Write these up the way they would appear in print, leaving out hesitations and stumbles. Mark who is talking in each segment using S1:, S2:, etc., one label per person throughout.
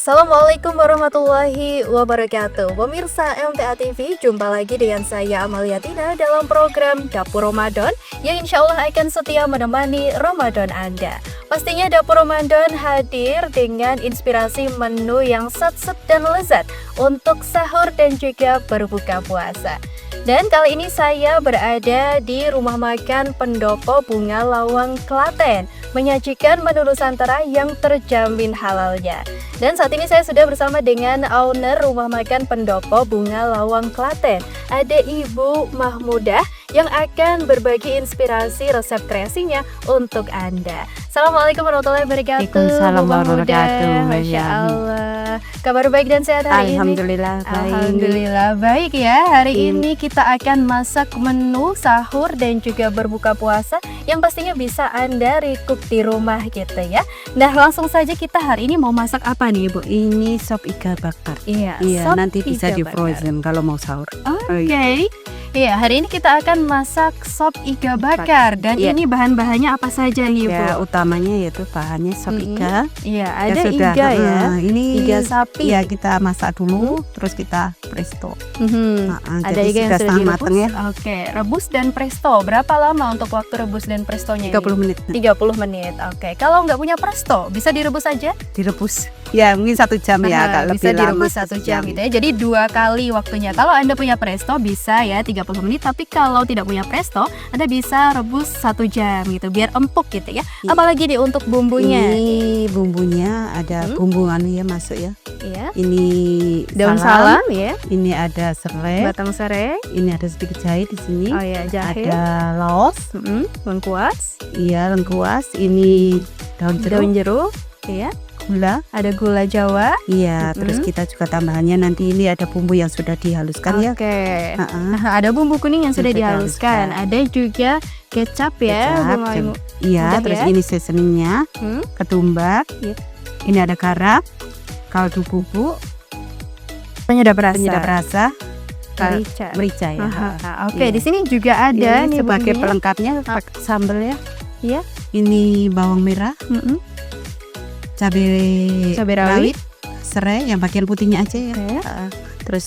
S1: Assalamualaikum warahmatullahi wabarakatuh. Pemirsa MTA TV, jumpa lagi dengan saya Amalia Tina dalam program Dapur Ramadan yang insya Allah akan setia menemani Ramadan Anda. Pastinya Dapur Ramadan hadir dengan inspirasi menu yang set-set dan lezat untuk sahur dan juga berbuka puasa. Dan kali ini saya berada di rumah makan Pendopo Bunga Lawang Klaten, menyajikan menu Nusantara yang terjamin halalnya. Dan saat ini saya sudah bersama dengan owner rumah makan Pendopo Bunga Lawang Klaten, ada Ibu Mahmudah yang akan berbagi inspirasi resep kreasinya untuk Anda. Assalamualaikum warahmatullahi wabarakatuh.
S2: Waalaikumsalam warahmatullahi wabarakatuh.
S1: Masya Allah. Kabar baik dan sehat hari
S2: Alhamdulillah,
S1: ini?
S2: baik.
S1: Alhamdulillah baik ya. Hari ini kita akan masak menu sahur dan juga berbuka puasa yang pastinya bisa Anda recook di rumah gitu ya. Nah, langsung saja kita hari ini mau masak apa nih, Bu?
S2: Ini sop iga bakar.
S1: Iya,
S2: Iya,
S1: sop
S2: nanti bisa
S1: iga
S2: di
S1: bakar.
S2: frozen kalau mau sahur.
S1: Oke. Iya, hari ini kita akan masak sop iga bakar dan
S2: Iya.
S1: ini bahan-bahannya apa saja nih, Bu?
S2: Ya, utamanya yaitu bahannya sop iga.
S1: Iya,
S2: Ya
S1: ada
S2: sudah.
S1: iga ya.
S2: Ini
S1: Iga sapi.
S2: ya kita masak dulu, terus kita presto.
S1: Ada
S2: jadi
S1: iga yang
S2: sudah
S1: sudah
S2: setengah
S1: direbus.
S2: matang ya.
S1: Oke, rebus dan presto. Berapa lama untuk waktu rebus dan prestonya?
S2: 30 menit
S1: 30 menit. Oke, kalau nggak punya presto, bisa direbus aja?
S2: direbus. Ya, mungkin 1 jam ya, agak lebih
S1: bisa
S2: lama.
S1: direbus 1 jam gitu ya. Jadi 2 kali waktunya. Kalau Anda punya presto bisa ya 30 menit, tapi kalau tidak punya presto, Anda bisa rebus 1 jam gitu biar empuk gitu ya.
S2: Iya.
S1: Apalagi nih untuk bumbunya.
S2: Ini bumbunya ada bumbu anu ya masuk ya.
S1: Iya.
S2: Ini
S1: Daun salam ya,
S2: ini ada serai,
S1: batang serai.
S2: ini ada sedikit jahe di sini.
S1: Oh ya, jahe.
S2: Ada laos,
S1: Lengkuas,
S2: iya lengkuas, ini daun
S1: daun
S2: jeruk,
S1: jeruk, iya.
S2: gula,
S1: Ada gula Jawa.
S2: iya. Terus kita juga tambahannya nanti ini ada bumbu yang sudah dihaluskan ya.
S1: Oke.
S2: Ha-ha.
S1: Nah, ada bumbu kuning yang sudah
S2: Sudah
S1: dihaluskan.
S2: dihaluskan.
S1: Ada juga kecap ya,
S2: Kecap,
S1: Bu Maimu.
S2: Iya,
S1: Udah
S2: terus
S1: ya?
S2: ini seasoningnya,
S1: Hmm?
S2: ketumbar,
S1: Iya.
S2: ini ada garam, kaldu bubuk,
S1: Penyedap rasa.
S2: penyedap rasa,
S1: Merica.
S2: merica ya.
S1: Aha, Oke,
S2: Iya.
S1: di sini juga ada
S2: Ini
S1: nih
S2: sebagai
S1: bumbunya.
S2: pelengkapnya sambal ya.
S1: Iya.
S2: Ini bawang merah,
S1: Mm-mm.
S2: cabai
S1: Cabai rawit.
S2: serai yang bagian putihnya aja ya.
S1: Oke.
S2: Terus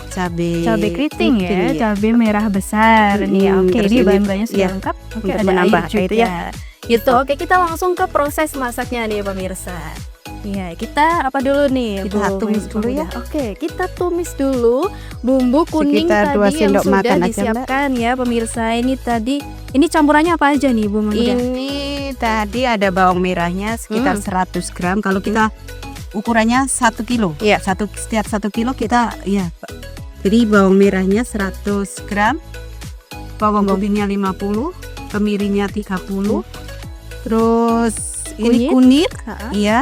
S2: cabai
S1: Keriting ya,
S2: ya.
S1: cabai merah besar nih. Oke,
S2: terus
S1: ini
S2: ini,
S1: bahan-bahannya sudah
S2: iya,
S1: lengkap. Oke,
S2: untuk
S1: ada
S2: menambah
S1: air juga.
S2: itu ya.
S1: Gitu. Oke, kita langsung ke proses masaknya nih pemirsa. Iya, kita apa dulu nih?
S2: Kita
S1: Bu
S2: tumis
S1: Maimu?
S2: dulu ya.
S1: Oke, kita tumis dulu bumbu kuning
S2: Sekitar 2
S1: tadi yang
S2: sendok
S1: sudah
S2: makan aja, Mbak.
S1: disiapkan ya pemirsa. Ini tadi, ini campurannya apa aja nih Bu Mahmudah?
S2: Ini tadi ada bawang merahnya sekitar 100 gram. Kalau kita ukurannya 1 kilo.
S1: Iya.
S2: Setiap 1 kilo kita ya. Jadi bawang merahnya 100 gram. Bawang putihnya 50, kemirinya 30. Terus ini kunyit.
S1: Ha-ha.
S2: Iya.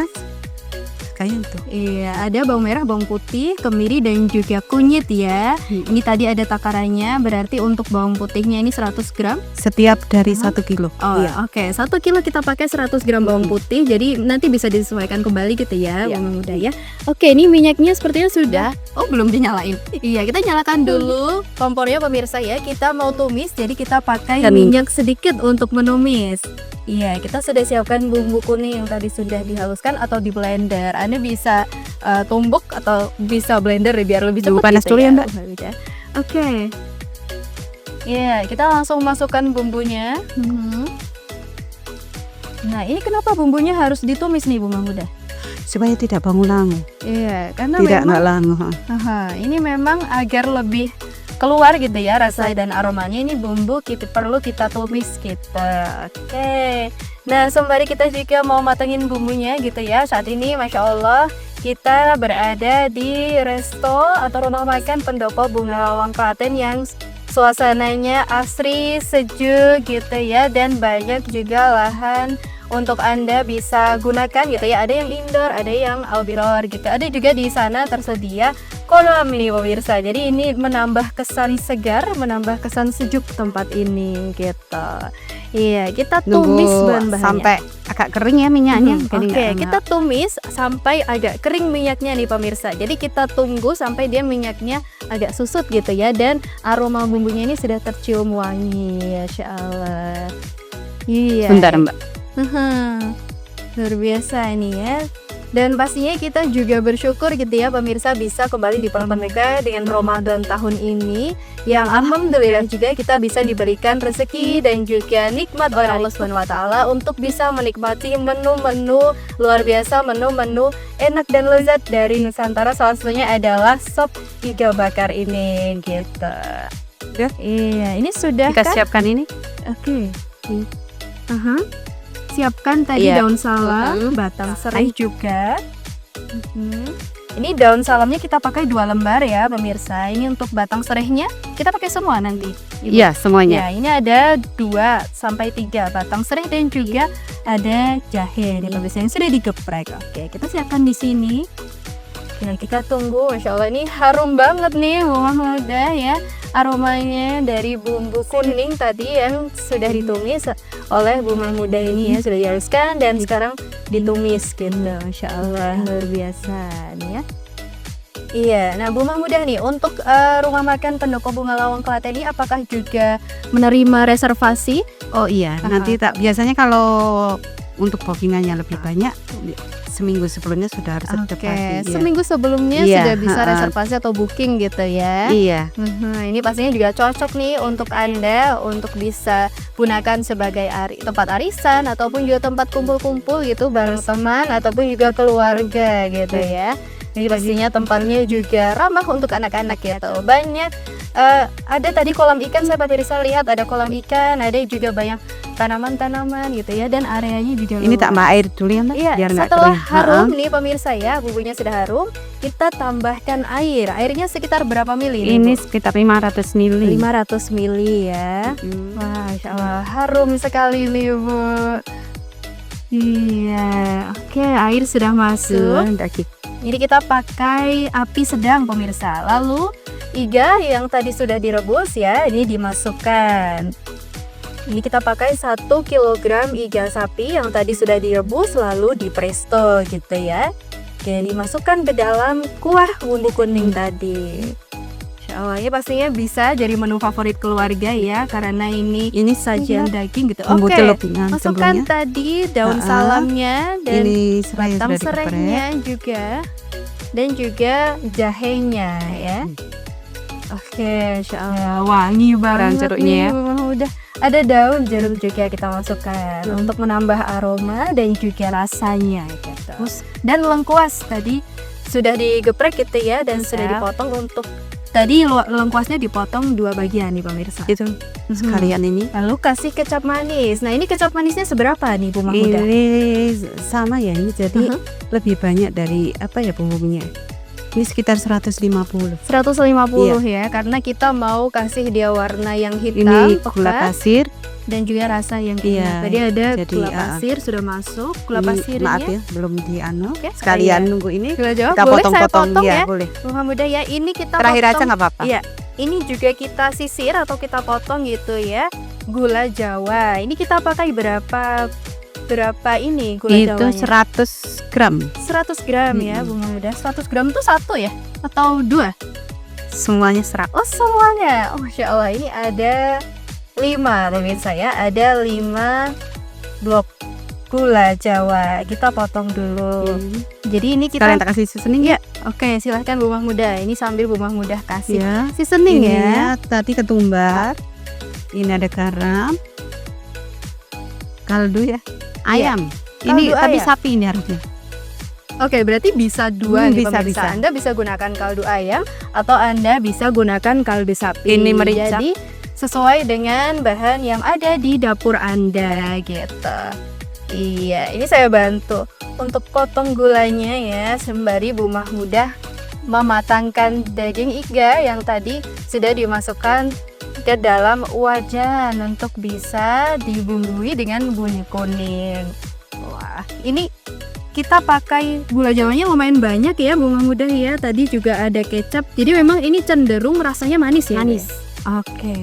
S2: Kayaknya itu.
S1: Iya, ada bawang merah, bawang putih, kemiri dan juga kunyit ya. Ini tadi ada takarannya, berarti untuk bawang putihnya ini 100 gram.
S2: Setiap dari 1 kilo.
S1: Oh,
S2: Iya.
S1: oke. 1 kilo kita pakai 100 gram bawang putih. Jadi nanti bisa disesuaikan kembali gitu ya,
S2: Iya.
S1: Bu Mahmudah ya. Oke, ini minyaknya sepertinya sudah. Oh, belum dinyalain. Iya, kita nyalakan dulu kompornya pemirsa ya. Kita mau tumis, jadi kita pakai
S2: Dan-
S1: minyak sedikit untuk menumis. Iya, kita sudah siapkan bumbu kuning yang tadi sudah dihaluskan atau di blender. Anda bisa tumbuk atau bisa blender biar lebih
S2: Tunggu
S1: cepat.
S2: panas
S1: gitu
S2: dulu ya, Mbak.
S1: Oke. Iya, kita langsung masukkan bumbunya. Nah, ini kenapa bumbunya harus ditumis nih Bu Mahmudah?
S2: Supaya tidak bangun langu.
S1: Iya, karena
S2: Tidak
S1: memang
S2: nggak langu.
S1: ini memang agar lebih keluar gitu ya rasa dan aromanya. Ini bumbu perlu kita tumis gitu. Oke. Nah, sembari kita juga mau matengin bumbunya gitu ya. Saat ini Masya Allah kita berada di resto atau rumah makan Pendopo Bunga Lawang Klaten yang suasananya asri, sejuk gitu ya, dan banyak juga lahan untuk Anda bisa gunakan gitu ya. Ada yang indoor, ada yang outdoor gitu. Ada juga di sana tersedia kolam nih pemirsa. Jadi ini menambah kesan segar, menambah kesan sejuk tempat ini gitu. Iya, kita tumis
S2: Nunggu
S1: bahan-bahannya.
S2: sampai agak kering ya minyaknya. Jadi
S1: Oke,
S2: nggak
S1: kita tumis sampai agak kering minyaknya nih pemirsa. Jadi kita tunggu sampai dia minyaknya agak susut gitu ya, dan aroma bumbunya ini sudah tercium wangi. Masya Allah. Iya.
S2: Bentar Mbak.
S1: Luar biasa ini ya. Dan pastinya kita juga bersyukur gitu ya pemirsa bisa kembali dipertemukan dengan Ramadan tahun ini, yang alhamdulillah juga kita bisa diberikan rezeki dan juga nikmat oleh Allah Subhanahu wa taala untuk bisa menikmati menu-menu luar biasa, menu-menu enak dan lezat dari Nusantara. Salah satunya adalah sop iga bakar ini gitu.
S2: Udah?
S1: Iya, ini sudah
S2: Kita
S1: kan?
S2: siapkan ini.
S1: Oke. Siapkan tadi
S2: Iya.
S1: daun salam, batang serai juga. Ini daun salamnya kita pakai 2 lembar ya pemirsa. Ini untuk batang serainya kita pakai semua nanti. Ibu.
S2: Iya, semuanya.
S1: Ya, ini ada 2 sampai 3 batang serai dan juga ada jahe nih pemirsa yang sudah digeprek. Oke, kita siapkan di sini. Dan kita tunggu, Masya Allah ini harum banget nih bumbu muda ya. Aromanya dari bumbu kuning tadi yang sudah ditumis oleh bumbu muda ini ya, sudah dihaluskan dan sekarang ditumis gitu. Masya Allah luar biasa nih ya. Iya, nah Bumah Muda nih untuk rumah makan Pendopo Bunga Lawang Klaten ini apakah juga menerima reservasi?
S2: Oh iya, nanti tak biasanya kalau untuk bookingannya lebih banyak seminggu sebelumnya sudah harus
S1: Oke,
S2: reservasi.
S1: seminggu sebelumnya
S2: Iya,
S1: sudah bisa reservasi atau booking gitu ya.
S2: Iya.
S1: Ini pastinya juga cocok nih untuk Anda untuk bisa gunakan sebagai tempat arisan ataupun juga tempat kumpul-kumpul gitu bareng teman ataupun juga keluarga gitu ya. Ini pastinya tempatnya juga ramah untuk anak-anak gitu. Banyak ada tadi kolam ikan, saya bisa lihat ada kolam ikan, ada juga banyak tanaman-tanaman gitu ya, dan areanya juga
S2: Ini tak
S1: luas.
S2: air dulu ya, Mbak,
S1: Iya,
S2: biar nggak
S1: setelah
S2: kering.
S1: harum nih pemirsa ya, bumbunya sudah harum, kita tambahkan air. Airnya sekitar berapa mili?
S2: Ini sekitar 500 ml.
S1: 500 mili ya. Wah, Masya Allah, harum sekali nih Bu. Iya, oke, air sudah masuk. Ini kita pakai api sedang pemirsa. Lalu iga yang tadi sudah direbus ya, ini dimasukkan. Ini kita pakai 1 kg iga sapi yang tadi sudah direbus lalu di presto gitu ya. Oke, dimasukkan ke dalam kuah bumbu kuning tadi. Insya Allah ya pastinya bisa jadi menu favorit keluarga ya, karena ini sajian daging gitu.
S2: Bumbu
S1: Oke,
S2: celupingan
S1: masukkan
S2: sebelumnya.
S1: tadi daun salamnya dan
S2: Ini serai
S1: batang
S2: sudah digeprek.
S1: serainya juga, dan juga jahenya ya. Oke, Insya Allah wangi banget
S2: jeruknya
S1: nih.
S2: ya.
S1: Udah ada daun jeruk juga kita masukkan untuk menambah aroma dan juga rasanya gitu. Dan lengkuas tadi sudah digeprek gitu ya, dan sudah dipotong untuk tadi lengkuasnya dipotong 2 bagian nih pemirsa.
S2: Itu sekalian ini.
S1: Lalu kasih kecap manis. Nah ini kecap manisnya seberapa nih Bu Mahmuda?
S2: Ini sama ya, ini jadi lebih banyak dari apa ya bumbunya. Ini sekitar 150.
S1: 150 ya, karena kita mau kasih dia warna yang hitam,
S2: Ini gula
S1: pekat,
S2: pasir.
S1: dan juga rasa yang enak.
S2: Iya,
S1: Tadi ada
S2: jadi,
S1: gula pasir sudah masuk, gula
S2: Ini,
S1: pasirnya.
S2: maaf ya, belum dianu.
S1: Oke,
S2: Sekalian
S1: iya.
S2: nunggu ini.
S1: Gula Jawa
S2: Kita
S1: boleh saya
S2: potong-potong
S1: potong ya,
S2: boleh.
S1: Bu Mahmuda ya. Ini kita
S2: Terakhir aja
S1: potong.
S2: nggak apa-apa.
S1: Iya, ini juga kita sisir atau kita potong gitu ya. Gula Jawa. Ini kita pakai berapa ini gula
S2: Itu
S1: Jawanya?
S2: 100 gram.
S1: 100 gram ya Bu Mahmuda. 100 gram itu 1 ya? Atau 2?
S2: Semuanya 100.
S1: Oh semuanya. Oh Masya Allah, ini ada 5 pemirsa ya. Ada 5 blok gula Jawa. Kita potong dulu. Jadi ini kita
S2: Sekalian tak kasih seasoning ya.
S1: Oke, silahkan Bu Mahmuda. Ini sambil Bu Mahmuda kasih
S2: Ya.
S1: seasoning
S2: Ini
S1: ya.
S2: tadi ketumbar. Ini ada garam. Kaldu ya. Ayam. Ini
S1: Kaldu
S2: tapi
S1: ayam.
S2: sapi ini harusnya.
S1: Oke, berarti bisa 2 nih
S2: bisa,
S1: pemirsa.
S2: bisa.
S1: Anda bisa gunakan kaldu ayam atau Anda bisa gunakan kaldu sapi.
S2: Ini merica.
S1: Jadi sesuai dengan bahan yang ada di dapur Anda gitu. Iya, ini saya bantu untuk potong gulanya ya, sembari Bu Mahmudah mematangkan daging iga yang tadi sudah dimasukkan ke dalam wajan untuk bisa dibumbui dengan bumbu kuning. Wah, ini kita pakai gula Jawanya lumayan banyak ya Bu Mahmudah ya. Tadi juga ada kecap. Jadi memang ini cenderung rasanya manis ya.
S2: Manis.
S1: Oke.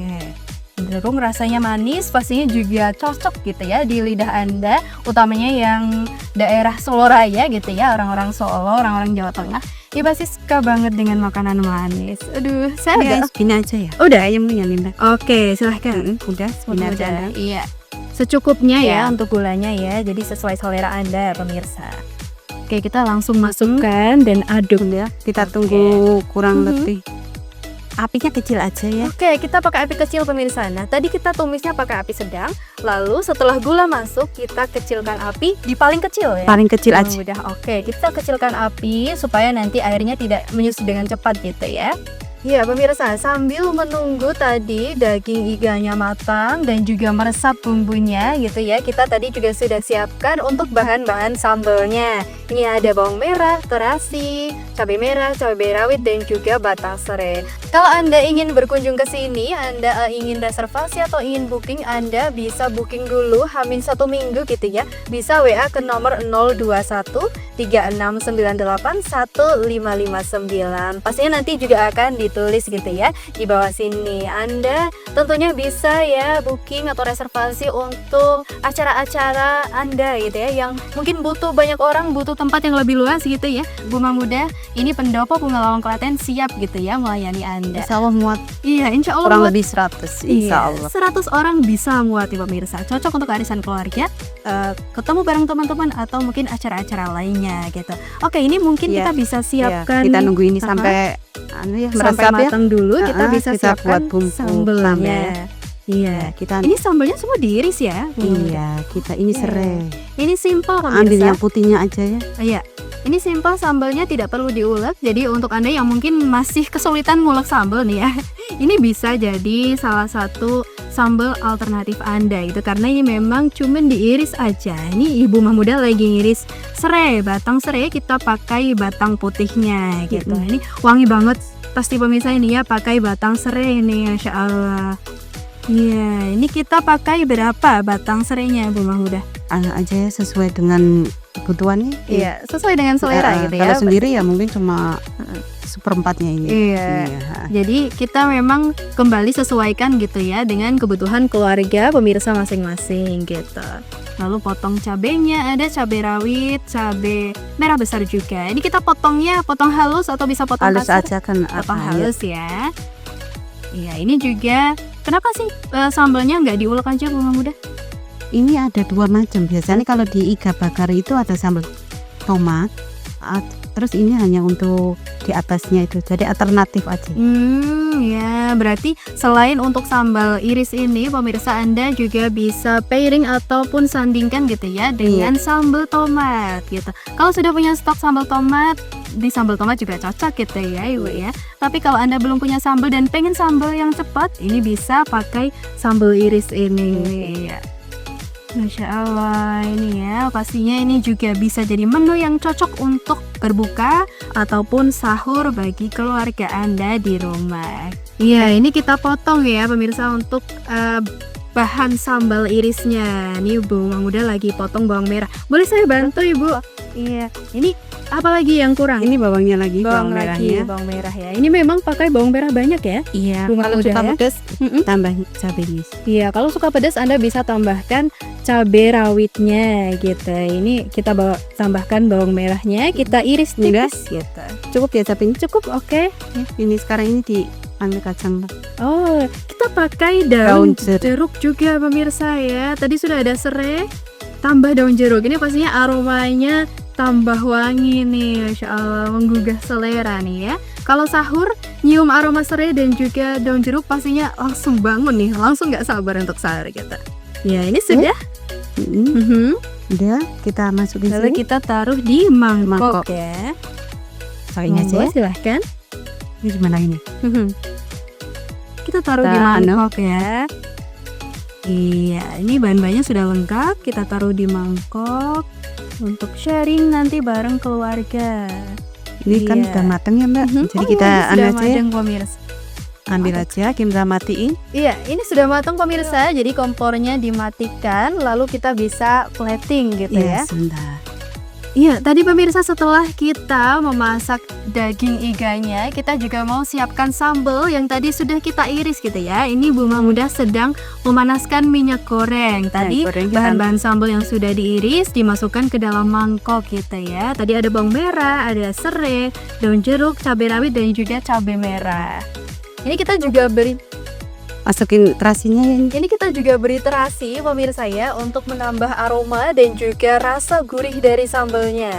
S1: Cenderung rasanya manis, pastinya juga cocok gitu ya di lidah Anda, utamanya yang daerah Solo Raya gitu ya, orang-orang Solo, orang-orang Jawa Tengah. Ya pasti suka banget dengan makanan manis. Aduh, saya
S2: Ya,
S1: agak
S2: gini aja ya.
S1: Udah?
S2: Ayamnya Linda.
S1: Oke, silahkan.
S2: Udah, segini aja.
S1: Udah, iya. Secukupnya ya
S2: Ya.
S1: untuk gulanya ya. Jadi sesuai selera Anda pemirsa. Oke, kita langsung masukkan dan aduk.
S2: ya. Kita tunggu kurang
S1: Mhm.
S2: lebih. Apinya kecil aja ya.
S1: Oke, kita pakai api kecil pemirsa. Nah, tadi kita tumisnya pakai api sedang. Lalu setelah gula masuk, kita kecilkan api di paling kecil ya.
S2: Paling kecil aja.
S1: Mudah. Oke, kita kecilkan api supaya nanti airnya tidak menyusut dengan cepat gitu ya. Ya pemirsa, sambil menunggu tadi daging iganya matang dan juga meresap bumbunya gitu ya, kita tadi juga sudah siapkan untuk bahan-bahan sambelnya. Ini ada bawang merah, terasi, cabai merah, cabai rawit dan juga batang serai. Kalau Anda ingin berkunjung ke sini, Anda ingin reservasi atau ingin booking, Anda bisa booking dulu Hamin 1 minggu gitu ya. Bisa WA ke nomor 021 3698 1559. Pastinya nanti juga akan ditulis gitu ya di bawah sini. Anda tentunya bisa ya booking atau reservasi untuk acara-acara Anda gitu ya, yang mungkin butuh banyak orang, butuh tempat yang lebih luas gitu ya. Buma Muda ini Pendopo Bunga Lawang Klaten siap gitu ya melayani Anda.
S2: Insya Allah muat
S1: Iya, insya Allah
S2: kurang
S1: muat.
S2: lebih 100.
S1: Iya,
S2: Insya Allah.
S1: 100 orang bisa muat ya pemirsa. Cocok untuk arisan keluarga, ketemu bareng teman-teman atau mungkin acara-acara lainnya gitu. Oke, ini mungkin
S2: Iya,
S1: kita bisa siapkan
S2: Kita nunggu ini
S1: Aha.
S2: sampai
S1: sampai
S2: meresap ya.
S1: matang dulu. Kita bisa
S2: kita
S1: siapkan
S2: buat bumbu
S1: sambelnya.
S2: sambal.
S1: Iya.
S2: Kita
S1: Ini sambelnya semua diiris ya.
S2: iya, kita ini
S1: Iya.
S2: serai.
S1: Ini simple
S2: Ambil
S1: pemirsa.
S2: yang putihnya aja ya.
S1: Iya. Ini simple, sambalnya tidak perlu diulek. Jadi untuk Anda yang mungkin masih kesulitan ngulek sambal nih ya, ini bisa jadi salah satu sambal alternatif Anda itu, karena ini memang cuman diiris aja. Ini Ibu Mahmuda lagi ngiris serai, batang serai, kita pakai batang putihnya gitu. Ini wangi banget pasti pemirsa ini ya, pakai batang serai ini, Masya Allah. Iya, ini kita pakai berapa batang serainya Bu Mahmuda?
S2: Aja ya, sesuai dengan kebutuhannya.
S1: Iya, sesuai dengan selera gitu ya.
S2: Kalau sendiri ya mungkin cuma seperempatnya ini.
S1: Iya. Jadi kita memang kembali sesuaikan gitu ya dengan kebutuhan keluarga pemirsa masing-masing gitu. Lalu potong cabenya, ada cabai rawit, cabai merah besar juga. Ini kita potongnya potong halus atau bisa potong
S2: Halus
S1: kasar?
S2: aja kan.
S1: Potong
S2: ya.
S1: halus ya. Iya, ini juga kenapa sih sambalnya nggak diulek aja Bu Mahmuda?
S2: Ini ada dua macam. Biasanya kalau di iga bakar itu ada sambal tomat. Terus ini hanya untuk di atasnya itu. Jadi alternatif aja.
S1: Ya, berarti selain untuk sambal iris ini, pemirsa Anda juga bisa pairing ataupun sandingkan gitu ya dengan sambal tomat gitu. Kalau sudah punya stok sambal tomat, di sambal tomat juga cocok gitu ya Ibu ya. Tapi kalau Anda belum punya sambal dan pengen sambal yang cepat, ini bisa pakai sambal iris ini. Iya. Masya Allah, ini ya pastinya ini juga bisa jadi menu yang cocok untuk berbuka ataupun sahur bagi keluarga Anda di rumah. Iya, ini kita potong ya pemirsa untuk bahan sambal irisnya. Nih Bu Mahmuda lagi potong bawang merah. Boleh saya bantu Ibu? Iya, ini apa lagi yang kurang?
S2: Ini bawangnya lagi, bawang merahnya.
S1: Bawang merah ya. Ini memang pakai bawang merah banyak ya?
S2: Iya,
S1: Bunga
S2: kalau
S1: muda
S2: suka
S1: ya?
S2: pedas tambah cabenya.
S1: Iya, kalau suka pedas Anda bisa tambahkan cabai rawitnya gitu. Ini kita tambahkan bawang merahnya, kita iris tipis gitu.
S2: Cukup ya cabenya.
S1: Cukup, oke.
S2: Ini sekarang ini di ambil kacang.
S1: Oh, kita pakai daun jeruk juga pemirsa ya. Tadi sudah ada serai, tambah daun jeruk. Ini pastinya aromanya tambah wangi nih, Masya Allah, menggugah selera nih ya. Kalau sahur, nyium aroma serai dan juga daun jeruk pastinya langsung bangun nih, langsung nggak sabar untuk sahur kita. Ya, ini sudah.
S2: Udah, kita masukin
S1: Lalu
S2: sini.
S1: kita taruh di mangkok
S2: Mangkok.
S1: ya.
S2: Pakainya aja
S1: Monggo,
S2: ya.
S1: silahkan.
S2: Ini gimana ini?
S1: Kita taruh di mangkok ya. Iya, ini bahan-bahannya sudah lengkap. Kita taruh di mangkok untuk sharing nanti bareng keluarga.
S2: Ini kan sudah matang ya Mbak. Jadi kita ambil aja ya.
S1: Pemirsa.
S2: Ambil aja, kita matiin.
S1: Iya, ini sudah matang pemirsa. Jadi kompornya dimatikan, lalu kita bisa plating gitu ya.
S2: Sebentar.
S1: Iya, tadi pemirsa setelah kita memasak daging iganya, kita juga mau siapkan sambal yang tadi sudah kita iris gitu ya. Ini Bu Mahmuda sedang memanaskan minyak goreng. Tadi bahan-bahan sambal yang sudah diiris dimasukkan ke dalam mangkok gitu ya. Tadi ada bawang merah, ada serai, daun jeruk, cabai rawit dan juga cabai merah. Ini kita juga
S2: masukin terasinya ya.
S1: Ini kita juga beri terasi pemirsa ya, untuk menambah aroma dan juga rasa gurih dari sambalnya.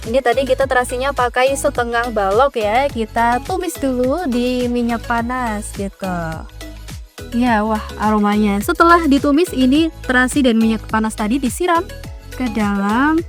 S1: Ini tadi kita terasinya pakai setengah balok ya. Kita tumis dulu di minyak panas gitu. Ya, wah aromanya. Setelah ditumis ini terasi dan minyak panas tadi disiram ke dalam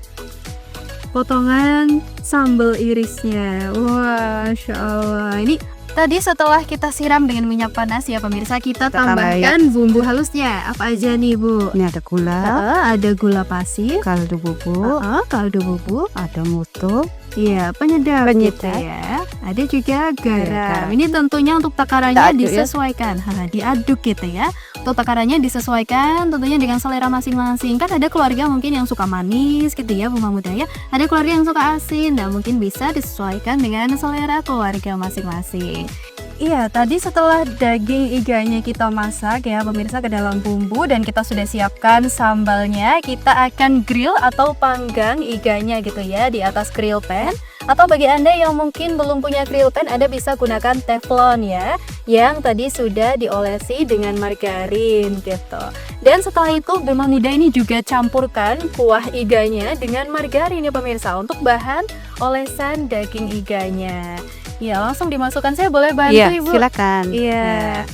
S1: potongan sambal irisnya. Wah, Masya Allah. Ini tadi setelah kita siram dengan minyak panas ya pemirsa, kita tambahkan bumbu halusnya. Apa aja nih Bu?
S2: Ini ada gula,
S1: Ada gula pasir,
S2: kaldu bubuk,
S1: kaldu bubuk,
S2: ada mutu,
S1: iya penyedap, gitu
S2: Penyedap.
S1: ya. Ada juga garam.
S2: garam.
S1: Ini tentunya untuk takarannya
S2: Kita aduk ya.
S1: disesuaikan. Diaduk gitu ya. Untuk takarannya disesuaikan tentunya dengan selera masing-masing. Kan ada keluarga mungkin yang suka manis gitu ya Bu Mahmudah ya. Ada keluarga yang suka asin. Nah, mungkin bisa disesuaikan dengan selera keluarga masing-masing. Iya, tadi setelah daging iganya kita masak ya pemirsa ke dalam bumbu dan kita sudah siapkan sambalnya, kita akan grill atau panggang iganya gitu ya di atas grill pan. Atau bagi Anda yang mungkin belum punya grill pan, Anda bisa gunakan teflon ya, yang tadi sudah diolesi dengan margarin gitu. Dan setelah itu Bu Mahmudah ini juga campurkan kuah iganya dengan margarin ya pemirsa untuk bahan olesan daging iganya. Ya, langsung dimasukkan. Saya boleh bantu
S2: Iya,
S1: Ibu?
S2: silakan.
S1: Iya.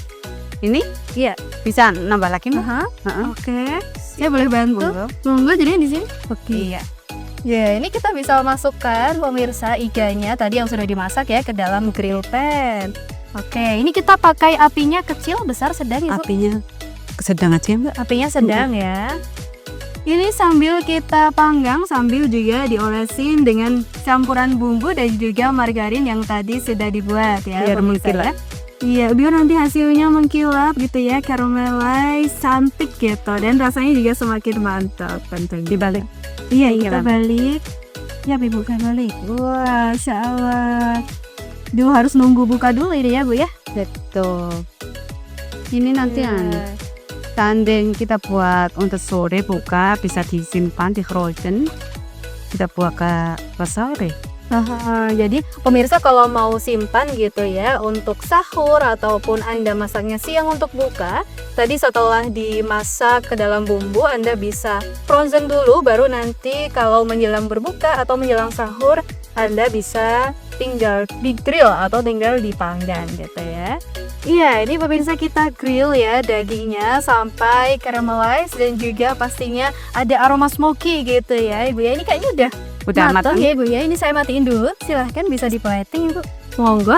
S2: Ini
S1: Iya.
S2: bisa nambah lagi Mbak?
S1: Aha.
S2: Heeh.
S1: Oke. Saya boleh bantu?
S2: Monggo.
S1: Monggo jadi di sini. Oke.
S2: Iya.
S1: Ya, ini kita bisa masukkan pemirsa iganya tadi yang sudah dimasak ya ke dalam grill pan. Oke, ini kita pakai apinya kecil, besar, sedang ya, Bu?
S2: Apinya sedang aja Mbak.
S1: Apinya sedang ya. Ini sambil kita panggang, sambil juga diolesin dengan campuran bumbu dan juga margarin yang tadi sudah dibuat ya.
S2: Biar
S1: pemirsa,
S2: mengkilap.
S1: ya. Iya, biar nanti hasilnya mengkilap gitu ya, caramelize, cantik gitu, dan rasanya juga semakin mantap tentunya.
S2: Dibalik.
S1: Iya, kita
S2: Mengkilap.
S1: balik. Ya, buka balik. Wah, Masya Allah. Duh, harus nunggu buka dulu ini ya, Bu ya.
S2: Betul. Ini nanti
S1: Iya.
S2: tandeng kita buat untuk sore buka, bisa disimpan di frozen. Kita buat ke sore.
S1: Jadi pemirsa kalau mau simpan gitu ya untuk sahur ataupun Anda masaknya siang untuk buka, tadi setelah dimasak ke dalam bumbu Anda bisa frozen dulu, baru nanti kalau menjelang berbuka atau menjelang sahur Anda bisa tinggal di grill atau tinggal dipanggang gitu ya. Iya, ini pemirsa kita grill ya dagingnya sampai caramelize dan juga pastinya ada aroma smoky gitu ya Ibu ya. Ini kayaknya
S2: Udah
S1: matang
S2: matang.
S1: ya Ibu ya. Ini saya matiin dulu. Silahkan bisa di plating Ibu. Monggo.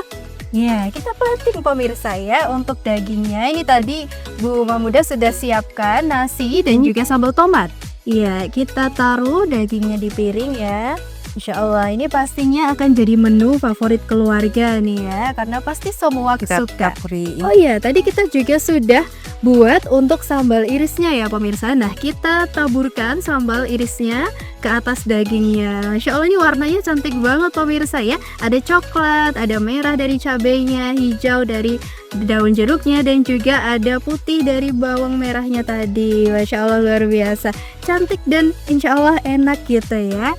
S1: Ya, kita plating pemirsa ya untuk dagingnya. Ini tadi Bu Mahmudah sudah siapkan nasi dan juga sambal tomat. Iya, kita taruh dagingnya di piring ya. Insya Allah ini pastinya akan jadi menu favorit keluarga nih ya, karena pasti semua
S2: Kita
S1: suka.
S2: taburi.
S1: Oh iya, tadi kita juga sudah buat untuk sambal irisnya ya pemirsa. Nah, kita taburkan sambal irisnya ke atas dagingnya. Masya Allah ini warnanya cantik banget pemirsa ya. Ada coklat, ada merah dari cabenya, hijau dari daun jeruknya, dan juga ada putih dari bawang merahnya tadi. Masya Allah luar biasa. Cantik dan insya Allah enak gitu ya.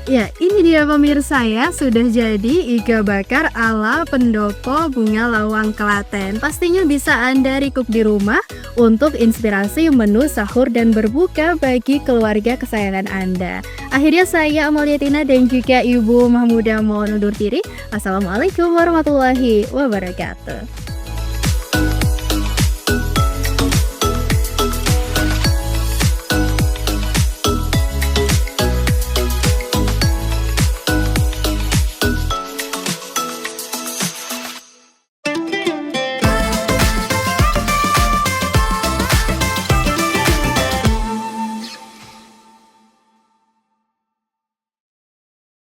S1: Ya, ini dia pemirsa ya, sudah jadi iga bakar ala pendopo bunga lawang Klaten. Pastinya bisa Anda recook di rumah untuk inspirasi menu sahur dan berbuka bagi keluarga kesayangan Anda. Akhirnya saya Amalia Tina dan juga Ibu Mahmudah mohon undur diri. Assalamualaikum warahmatullahi wabarakatuh.